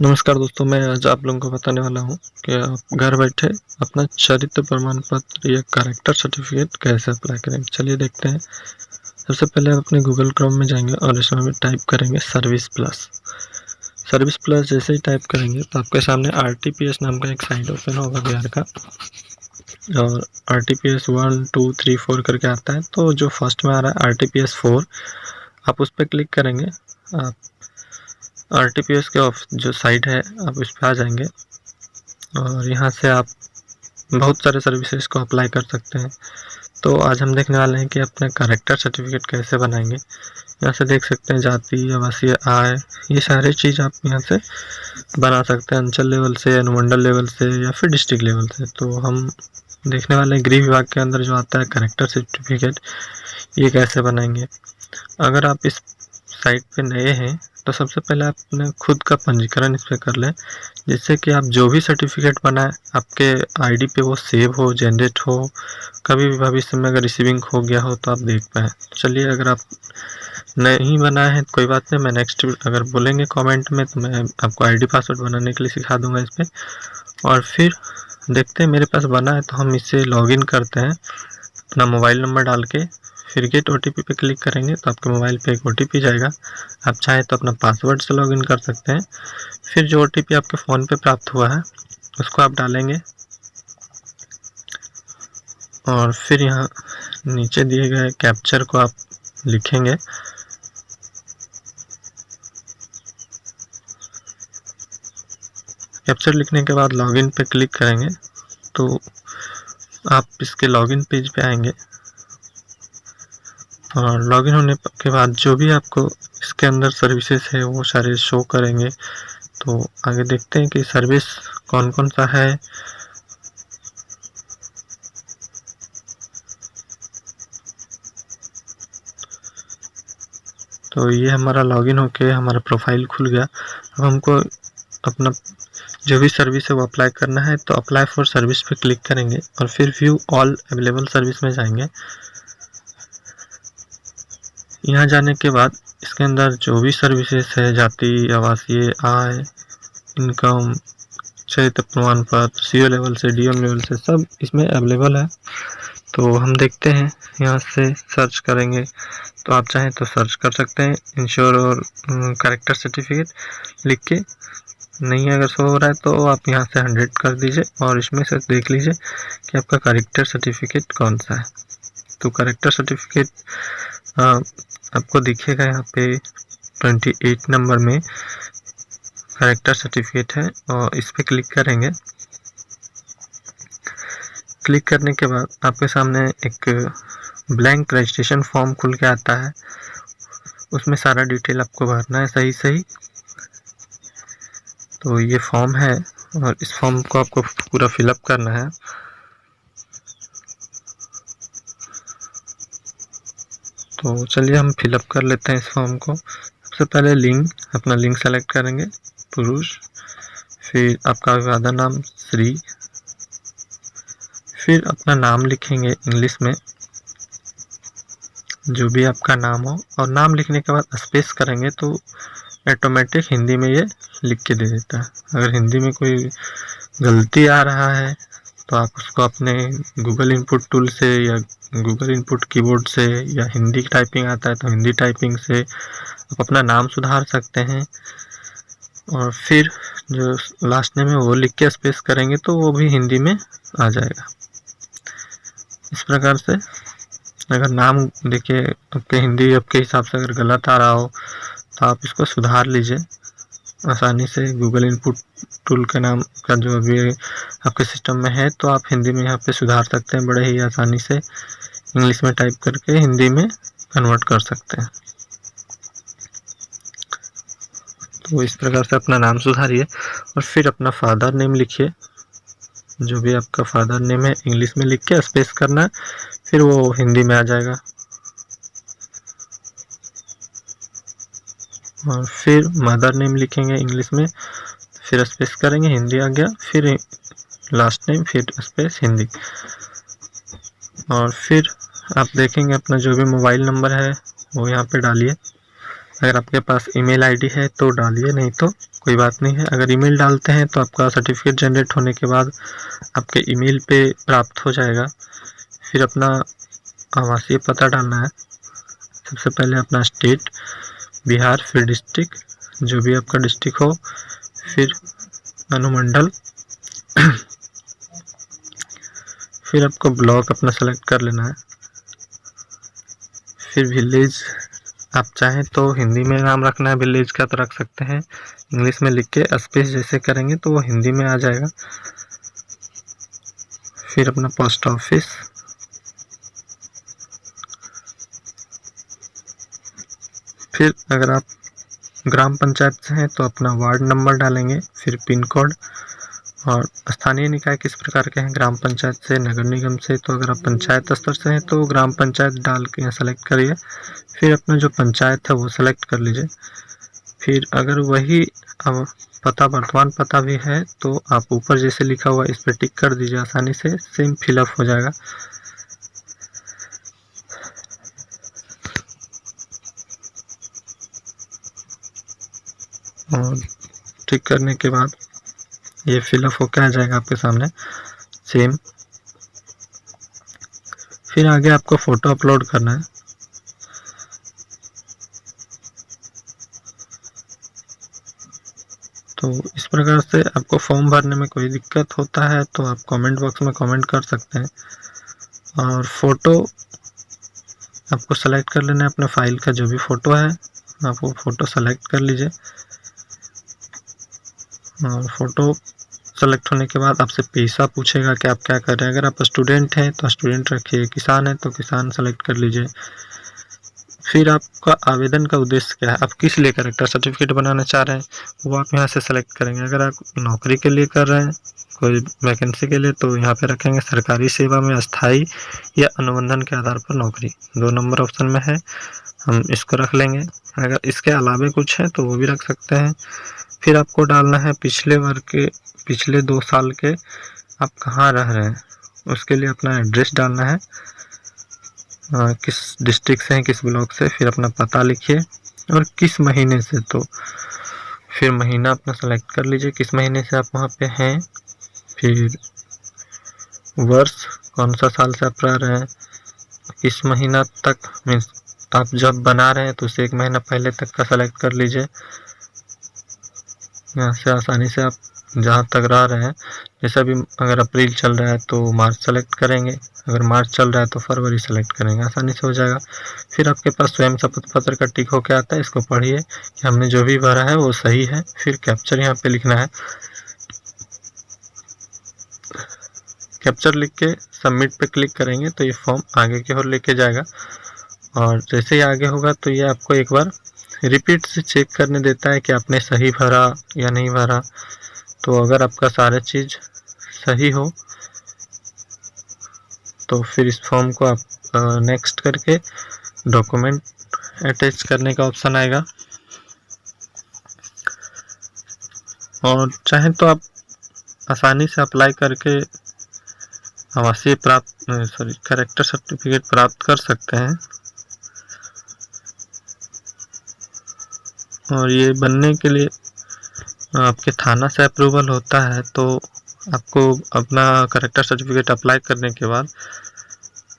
नमस्कार दोस्तों, मैं आज आप लोगों को बताने वाला हूँ कि आप घर बैठे अपना चरित्र प्रमाण पत्र या कैरेक्टर सर्टिफिकेट कैसे अप्लाई करेंगे। चलिए देखते हैं। सबसे पहले आप अपने गूगल क्रोम में जाएंगे और इसमें टाइप करेंगे सर्विस प्लस। सर्विस प्लस जैसे ही टाइप करेंगे तो आपके सामने आरटीपीएस नाम का एक साइट ओपन होगा बिहार का, और आरटीपीएस 1 2 3 4 करके आता है। तो जो फर्स्ट में आ रहा है आरटीपीएस 4, आप उस पर क्लिक करेंगे। आप आरटीपीएस के जो साइट है आप उस पर आ जाएंगे और यहाँ से आप बहुत सारे सर्विसेज को अप्लाई कर सकते हैं। तो आज हम देखने वाले हैं कि अपने कैरेक्टर सर्टिफिकेट कैसे बनाएंगे। यहाँ से देख सकते हैं जाति, आवासीय, आय, ये सारे चीज़ आप यहाँ से बना सकते हैं, अंचल लेवल से, अनुमंडल लेवल से या फिर डिस्ट्रिक्ट लेवल से। तो हम देखने वाले हैं गृह विभाग के अंदर जो आता है कैरेक्टर सर्टिफिकेट, ये कैसे बनाएंगे। अगर आप इस साइट पे नए हैं तो सबसे पहले आप अपने खुद का पंजीकरण इस पर कर लें, जिससे कि आप जो भी सर्टिफिकेट बनाए आपके आईडी पे वो सेव हो, जनरेट हो, कभी भी भविष्य में अगर रिसीविंग हो गया हो तो आप देख पाएँ। चलिए, अगर आप नहीं बनाए हैं तो कोई बात नहीं, मैं नेक्स्ट अगर बोलेंगे कमेंट में तो मैं आपको आईडी पासवर्ड बनाने के लिए सिखा दूंगा इस पर। और फिर देखते हैं, मेरे पास बना है तो हम इससे लॉगिन करते हैं अपना मोबाइल नंबर डाल के। फिर गेट ओटीपी पे क्लिक करेंगे तो आपके मोबाइल पे एक ओटीपी जाएगा। आप चाहे तो अपना पासवर्ड से लॉगिन कर सकते हैं। फिर जो ओटीपी आपके फ़ोन पे प्राप्त हुआ है उसको आप डालेंगे और फिर यहाँ नीचे दिए गए कैप्चर को आप लिखेंगे। कैप्चर लिखने के बाद लॉगिन पे क्लिक करेंगे तो आप इसके लॉगिन पेज पे आएंगे और लॉगिन होने के बाद जो भी आपको इसके अंदर सर्विसेज है वो सारे शो करेंगे। तो आगे देखते हैं कि सर्विस कौन कौन सा है। तो ये हमारा लॉगिन होके हमारा प्रोफाइल खुल गया। अब हमको अपना जो भी सर्विस है वो अप्लाई करना है, तो अप्लाई फॉर सर्विस पे क्लिक करेंगे और फिर व्यू ऑल अवेलेबल सर्विस में जाएंगे। यहाँ जाने के बाद इसके अंदर जो भी सर्विसेज है, जाति, आवासीय, आय, इनकम, चरित्र प्रमाण पत्र, सीओ लेवल से डीएम लेवल से सब इसमें अवेलेबल है। तो हम देखते हैं, यहाँ से सर्च करेंगे तो आप चाहें तो सर्च कर सकते हैं इंश्योर और कैरेक्टर सर्टिफिकेट लिख के। नहीं अगर शो हो रहा है तो आप यहाँ से 100 कर दीजिए और इसमें से देख लीजिए कि आपका कैरेक्टर सर्टिफिकेट कौन सा है। तो कैरेक्टर सर्टिफिकेट आपको दिखेगा यहाँ पे 28 नंबर में कैरेक्टर सर्टिफिकेट है और इस पर क्लिक करेंगे। क्लिक करने के बाद आपके सामने एक ब्लैंक रजिस्ट्रेशन फॉर्म खुल के आता है। उसमें सारा डिटेल आपको भरना है सही सही। तो ये फॉर्म है और इस फॉर्म को आपको पूरा फिलअप करना है। तो चलिए हम फिलअप कर लेते हैं इस फॉर्म को। सबसे पहले लिंग, अपना लिंग सेलेक्ट करेंगे, पुरुष। फिर आपका अभिवादन नाम श्री। फिर अपना नाम लिखेंगे इंग्लिश में, जो भी आपका नाम हो, और नाम लिखने के बाद स्पेस करेंगे तो ऑटोमेटिक हिंदी में ये लिख के दे देता है। अगर हिंदी में कोई गलती आ रहा है तो आप उसको अपने गूगल इनपुट टूल से या गूगल इनपुट कीबोर्ड से, या हिंदी टाइपिंग आता है तो हिंदी टाइपिंग से आप अपना नाम सुधार सकते हैं। और फिर जो लास्ट नेम है वो लिख के स्पेस करेंगे तो वो भी हिंदी में आ जाएगा। इस प्रकार से अगर नाम देखिए आपके हिंदी आपके हिसाब से अगर गलत आ रहा हो तो आप इसको सुधार लीजिए आसानी से। गूगल इनपुट टूल के नाम का जो अभी आपके सिस्टम में है तो आप हिंदी में यहाँ पे सुधार सकते हैं, बड़े ही आसानी से इंग्लिश में टाइप करके हिंदी में कन्वर्ट कर सकते हैं। तो इस प्रकार से अपना नाम सुधारिए और फिर अपना फादर नेम लिखिए। जो भी आपका फादर नेम है इंग्लिश में लिख के स्पेस करना है, फिर वो हिंदी में आ जाएगा। और फिर मदर नेम लिखेंगे इंग्लिश में, फिर स्पेस करेंगे, हिंदी आ गया, फिर लास्ट नेम, फिर स्पेस हिंदी। और फिर आप देखेंगे अपना जो भी मोबाइल नंबर है वो यहाँ पे डालिए। अगर आपके पास ईमेल आईडी है तो डालिए, नहीं तो कोई बात नहीं है। अगर ईमेल डालते हैं तो आपका सर्टिफिकेट जनरेट होने के बाद आपके ईमेल पे प्राप्त हो जाएगा। फिर अपना आवासीय पता डालना है। सबसे पहले अपना स्टेट बिहार, फिर डिस्ट्रिक्ट, जो भी आपका डिस्ट्रिक्ट हो, फिर अनुमंडल, फिर आपको ब्लॉक अपना सेलेक्ट कर लेना है। फिर विलेज, आप चाहें तो हिंदी में नाम रखना है विलेज का तो रख सकते हैं, इंग्लिश में लिख के स्पेस जैसे करेंगे तो वो हिंदी में आ जाएगा। फिर अपना पोस्ट ऑफिस, फिर अगर आप ग्राम पंचायत से हैं तो अपना वार्ड नंबर डालेंगे, फिर पिन कोड, और स्थानीय निकाय किस प्रकार के हैं, ग्राम पंचायत से, नगर निगम से। तो अगर आप पंचायत स्तर से हैं तो ग्राम पंचायत डाल के यहाँ सेलेक्ट करिए। फिर अपना जो पंचायत है वो सेलेक्ट कर लीजिए। फिर अगर वही अब पता वर्तमान पता भी है तो आप ऊपर जैसे लिखा हुआ इस पर टिक कर दीजिए, आसानी से सेम फिलअप हो जाएगा। और टिक करने के बाद ये फिलअप होकर आ जाएगा आपके सामने सेम। फिर आगे आपको फ़ोटो अपलोड करना है। तो इस प्रकार से आपको फॉर्म भरने में कोई दिक्कत होता है तो आप कमेंट बॉक्स में कमेंट कर सकते हैं। और फ़ोटो आपको सेलेक्ट कर लेना है, अपने फाइल का जो भी फ़ोटो है आप वो फ़ोटो सेलेक्ट कर लीजिए। और फ़ोटो सेलेक्ट होने के बाद आपसे पेशा पूछेगा कि आप क्या कर रहे हैं। अगर आप स्टूडेंट हैं तो स्टूडेंट रखिए, किसान है तो किसान सेलेक्ट कर लीजिए। फिर आपका आवेदन का उद्देश्य क्या है, आप किस लिए कैरेक्टर सर्टिफिकेट बनाना चाह रहे हैं वो आप यहाँ से सेलेक्ट करेंगे। अगर आप नौकरी के लिए कर रहे हैं, कोई वैकेंसी के लिए, तो यहाँ पे रखेंगे सरकारी सेवा में अस्थाई या अनुबंधन के आधार पर नौकरी, 2 नंबर ऑप्शन में है, हम इसको रख लेंगे। अगर इसके अलावा कुछ है तो वो भी रख सकते हैं। फिर आपको डालना है पिछले वर्ग के, पिछले 2 साल के आप कहाँ रह रहे हैं, उसके लिए अपना एड्रेस डालना है, किस डिस्ट्रिक्ट से हैं, किस ब्लॉक से। फिर अपना पता लिखिए और किस महीने से, तो फिर महीना अपना सेलेक्ट कर लीजिए किस महीने से आप वहाँ पे हैं। फिर वर्ष, कौन सा साल से आप रह रहे हैं, किस महीना तक, मीन्स आप जब बना रहे हैं तो उसे 1 महीना पहले तक का सेलेक्ट कर लीजिए। यहाँ से आसानी से आप जहाँ तक रह रहे हैं, जैसे अभी अगर अप्रैल चल रहा है तो मार्च सेलेक्ट करेंगे, अगर मार्च चल रहा है तो फरवरी सेलेक्ट करेंगे, आसानी से हो जाएगा। फिर आपके पास स्वयं शपथ पत्र का टिक होकर आता है, इसको पढ़िए कि हमने जो भी भरा है वो सही है। फिर कैप्चर यहाँ पे लिखना है, कैप्चर लिख के सबमिट पे क्लिक करेंगे तो ये फॉर्म आगे की ओर लेके जाएगा। और जैसे ही आगे होगा तो ये आपको एक बार रिपीट से चेक करने देता है कि आपने सही भरा या नहीं भरा। तो अगर आपका सारा चीज़ सही हो तो फिर इस फॉर्म को आप नेक्स्ट करके डॉक्यूमेंट अटैच करने का ऑप्शन आएगा। और चाहें तो आप आसानी से अप्लाई करके आवासीय कैरेक्टर सर्टिफिकेट प्राप्त कर सकते हैं। और ये बनने के लिए आपके थाना से अप्रूवल होता है, तो आपको अपना कैरेक्टर सर्टिफिकेट अप्लाई करने के बाद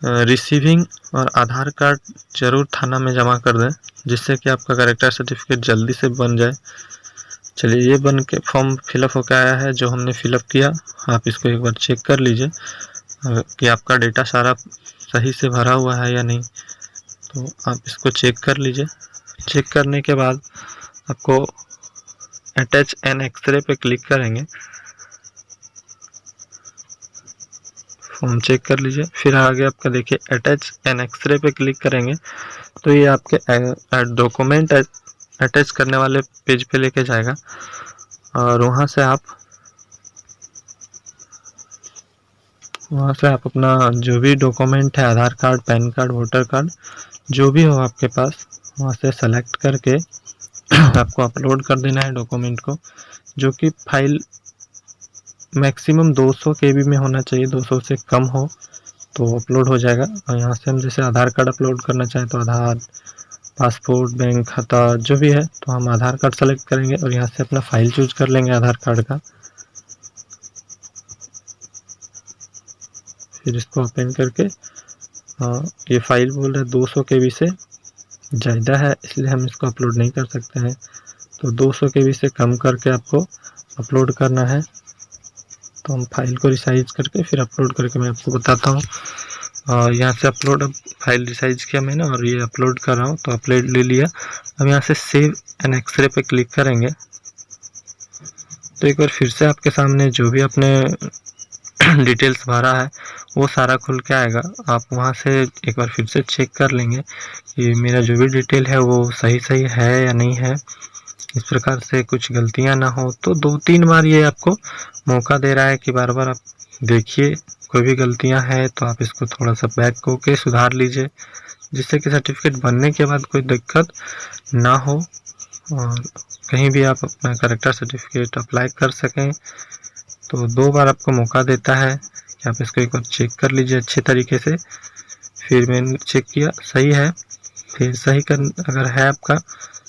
रिसीविंग और आधार कार्ड जरूर थाना में जमा कर दें, जिससे कि आपका कैरेक्टर सर्टिफिकेट जल्दी से बन जाए। चलिए, ये बन के फॉर्म फिलअप होकर आया है जो हमने फिलअप किया। आप इसको एक बार चेक कर लीजिए कि आपका डेटा सारा सही से भरा हुआ है या नहीं। तो आप इसको चेक कर लीजिए। चेक करने के बाद आपको अटैच एन एक्सरे पे क्लिक करेंगे, फॉर्म चेक कर लीजिए। फिर आगे आपका देखिए अटैच एन एक्सरे पे क्लिक करेंगे तो ये आपके डॉक्यूमेंट अटैच करने वाले पेज पे लेके जाएगा। और वहाँ से आप अपना जो भी डॉक्यूमेंट है, Aadhaar card, PAN card, voter card, जो भी हो आपके पास, वहाँ से सेलेक्ट करके आपको अपलोड कर देना है डॉक्यूमेंट को, जो कि फाइल मैक्सिमम 200 KB में होना चाहिए, 200 से कम हो तो अपलोड हो जाएगा। और यहाँ से हम जैसे आधार कार्ड अपलोड करना चाहें तो आधार, पासपोर्ट, बैंक खाता जो भी है, तो हम आधार कार्ड सेलेक्ट करेंगे और यहाँ से अपना फाइल चूज कर लेंगे आधार कार्ड का। फिर इसको ओपन करके ये फाइल बोल रहा है 200 KB से ज़्यादा है, इसलिए हम इसको अपलोड नहीं कर सकते हैं। तो 200 KB से कम करके आपको अपलोड करना है। तो हम फाइल को रिसाइज करके फिर अपलोड करके मैं आपको बताता हूँ। यहाँ से अपलोड, अब फाइल रिसाइज किया मैंने और ये अपलोड कर रहा हूँ, तो अपलोड ले लिया। अब यहाँ से सेव एन एक्सरे पे क्लिक करेंगे तो एक बार फिर से आपके सामने जो भी अपने डिटेल्स भरा है वो सारा खुल के आएगा। आप वहाँ से एक बार फिर से चेक कर लेंगे कि मेरा जो भी डिटेल है वो सही है या नहीं है। इस प्रकार से कुछ गलतियाँ ना हो। तो 2-3 बार ये आपको मौका दे रहा है कि बार बार आप देखिए, कोई भी गलतियाँ हैं तो आप इसको थोड़ा सा बैक होके सुधार लीजिए, जिससे कि सर्टिफिकेट बनने के बाद कोई दिक्कत ना हो और कहीं भी आप अपना करेक्टर सर्टिफिकेट अप्लाई कर सकें। तो 2 बार आपको मौका देता है कि आप इसको एक बार चेक कर लीजिए अच्छे तरीके से। फिर मैंने चेक किया, सही है। फिर सही कर, अगर है आपका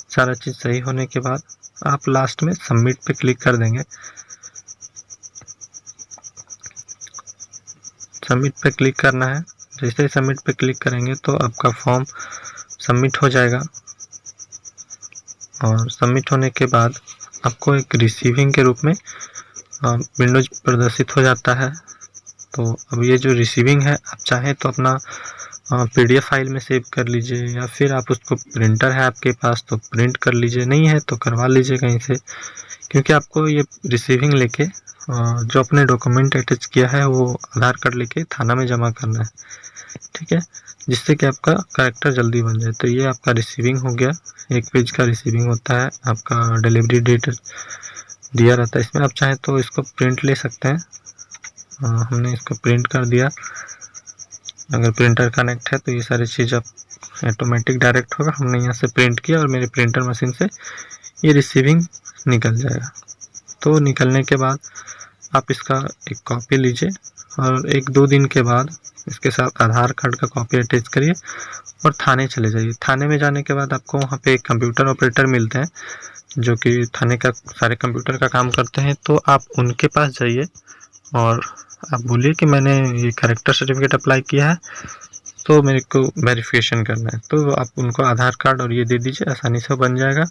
सारा चीज़ सही होने के बाद आप लास्ट में सबमिट पे क्लिक कर देंगे। सबमिट पे क्लिक करना है। जैसे ही सबमिट पे क्लिक करेंगे तो आपका फॉर्म सबमिट हो जाएगा और सबमिट होने के बाद आपको एक रिसीविंग के रूप में विंडोज प्रदर्शित हो जाता है। तो अब ये जो रिसीविंग है, आप चाहें तो अपना PDF फाइल में सेव कर लीजिए या फिर आप उसको, प्रिंटर है आपके पास तो प्रिंट कर लीजिए, नहीं है तो करवा लीजिए कहीं से, क्योंकि आपको ये रिसीविंग लेके जो अपने डॉक्यूमेंट अटैच किया है वो आधार कार्ड लेके थाना में जमा करना है, ठीक है, जिससे कि आपका करेक्टर जल्दी बन जाए। तो ये आपका रिसीविंग हो गया। 1 पेज का रिसीविंग होता है, आपका डिलीवरी डेट दिया रहता है इसमें। आप चाहें तो इसको प्रिंट ले सकते हैं। हमने इसको प्रिंट कर दिया। अगर प्रिंटर कनेक्ट है तो ये सारी चीज़ आप ऑटोमेटिक डायरेक्ट होगा। हमने यहाँ से प्रिंट किया और मेरे प्रिंटर मशीन से ये रिसीविंग निकल जाएगा। तो निकलने के बाद आप इसका एक कॉपी लीजिए और 1-2 दिन के बाद इसके साथ आधार कार्ड का कॉपी अटैच करिए और थाने चले जाइए। थाने में जाने के बाद आपको वहाँ पे एक कंप्यूटर ऑपरेटर मिलते हैं जो कि थाने का सारे कंप्यूटर का काम करते हैं। तो आप उनके पास जाइए और आप बोलिए कि मैंने ये करेक्टर सर्टिफिकेट अप्लाई किया है तो मेरे को वेरिफिकेशन करना है। तो आप उनको आधार कार्ड और ये दे दीजिए, आसानी से बन जाएगा।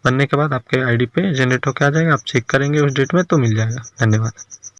बनने के बाद आपके ID पे जनरेट होकर आ जाएगा, आप चेक करेंगे उस डेट में तो मिल जाएगा। धन्यवाद।